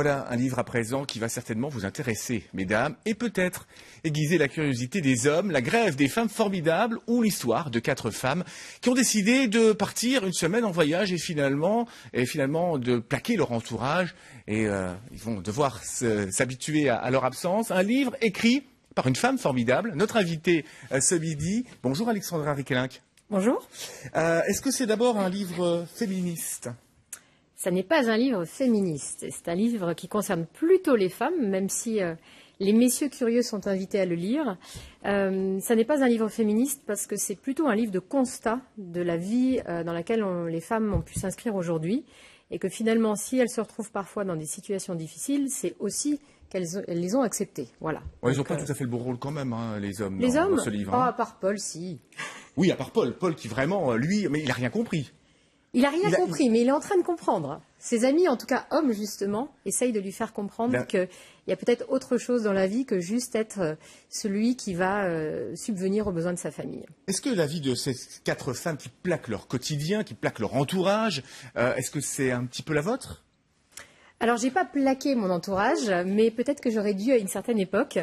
Voilà un livre à présent qui va certainement vous intéresser, mesdames, et peut-être aiguiser la curiosité des hommes, La grève des femmes formidables, ou l'histoire de 4 femmes qui ont décidé de partir une semaine en voyage et finalement de plaquer leur entourage et ils vont devoir s'habituer à leur absence. Un livre écrit par une femme formidable, notre invitée ce midi. Bonjour Alexandra Rickelenc. Bonjour. Est-ce que c'est d'abord un livre féministe ? Ça n'est pas un livre féministe, c'est un livre qui concerne plutôt les femmes, même si les messieurs curieux sont invités à le lire. Ça n'est pas un livre féministe parce que c'est plutôt un livre de constat de la vie dans laquelle les femmes ont pu s'inscrire aujourd'hui et que finalement, si elles se retrouvent parfois dans des situations difficiles, c'est aussi qu'elles les ont acceptées. Voilà. Ouais, ils n'ont pas tout à fait le bon rôle quand même, hein, les hommes, les hommes, dans ce livre. Pas à part Paul, si. Oui, à part Paul. Paul qui vraiment, lui, mais il n'a rien compris. Il n'a rien compris, mais il est en train de comprendre. Ses amis, en tout cas hommes justement, essayent de lui faire comprendre qu'il y a peut-être autre chose dans la vie que juste être celui qui va subvenir aux besoins de sa famille. Est-ce que la vie de ces 4 femmes qui plaquent leur quotidien, qui plaquent leur entourage, est-ce que c'est un petit peu la vôtre ? Alors, j'ai pas plaqué mon entourage, mais peut-être que j'aurais dû à une certaine époque.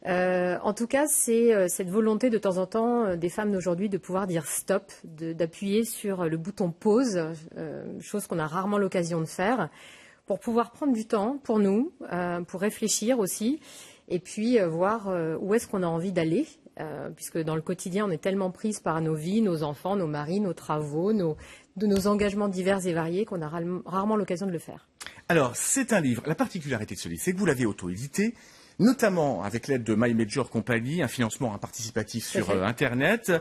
En tout cas, c'est cette volonté de temps en temps des femmes d'aujourd'hui de pouvoir dire stop, d'appuyer sur le bouton pause, chose qu'on a rarement l'occasion de faire, pour pouvoir prendre du temps pour nous, pour réfléchir aussi, et puis voir où est-ce qu'on a envie d'aller. Puisque dans le quotidien, on est tellement prise par nos vies, nos enfants, nos maris, nos travaux, nos engagements divers et variés qu'on a rarement l'occasion de le faire. Alors, c'est un livre. La particularité de ce livre, c'est que vous l'avez auto-édité, notamment avec l'aide de My Major Company, un financement participatif sur Internet.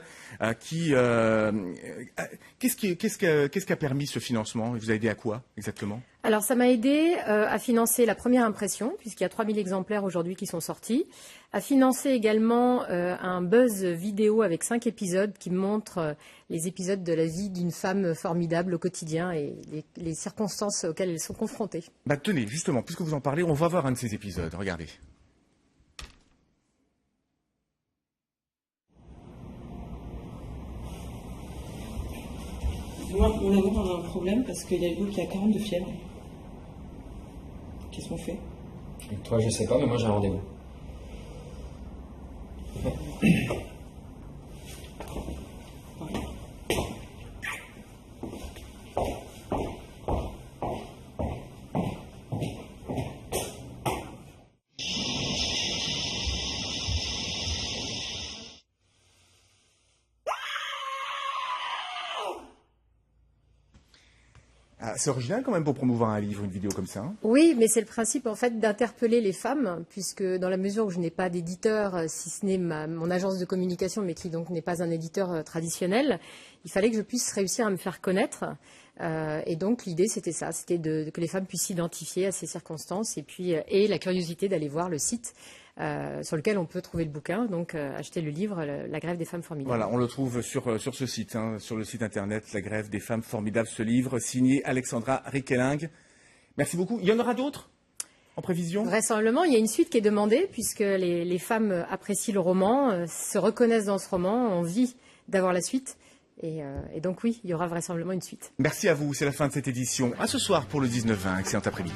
Qu'est-ce qu'a permis ce financement ? Il vous a aidé à quoi exactement ? Alors, ça m'a aidé à financer la première impression, puisqu'il y a 3000 exemplaires aujourd'hui qui sont sortis, à financer également un buzz vidéo avec 5 épisodes qui montrent les épisodes de la vie d'une femme formidable au quotidien et les circonstances auxquelles elles sont confrontées. Bah, tenez, justement, puisque vous en parlez, on va voir un de ces épisodes. Regardez. Moi, mon amour, on a un problème parce qu'il y a Hugo qui a 40 de fièvre. Qu'est-ce qu'on fait ? Toi, je sais pas, mais moi j'ai un rendez-vous. C'est original quand même pour promouvoir un livre, une vidéo comme ça. Hein. Oui, mais c'est le principe en fait d'interpeller les femmes, puisque dans la mesure où je n'ai pas d'éditeur, si ce n'est mon agence de communication, mais qui donc n'est pas un éditeur traditionnel, il fallait que je puisse réussir à me faire connaître. Et donc l'idée c'était ça, c'était que les femmes puissent s'identifier à ces circonstances et la curiosité d'aller voir le site sur lequel on peut trouver le bouquin, donc acheter le livre La grève des femmes formidables. Voilà, on le trouve sur ce site, hein, sur le site internet La grève des femmes formidables, ce livre signé Alexandra Rickelenc. Merci beaucoup. Il y en aura d'autres en prévision ? Vraisemblablement, il y a une suite qui est demandée puisque les femmes apprécient le roman, se reconnaissent dans ce roman, ont envie d'avoir la suite. Et donc oui, il y aura vraisemblablement une suite. Merci à vous, c'est la fin de cette édition. À ce soir pour le 19-20. Excellent après-midi.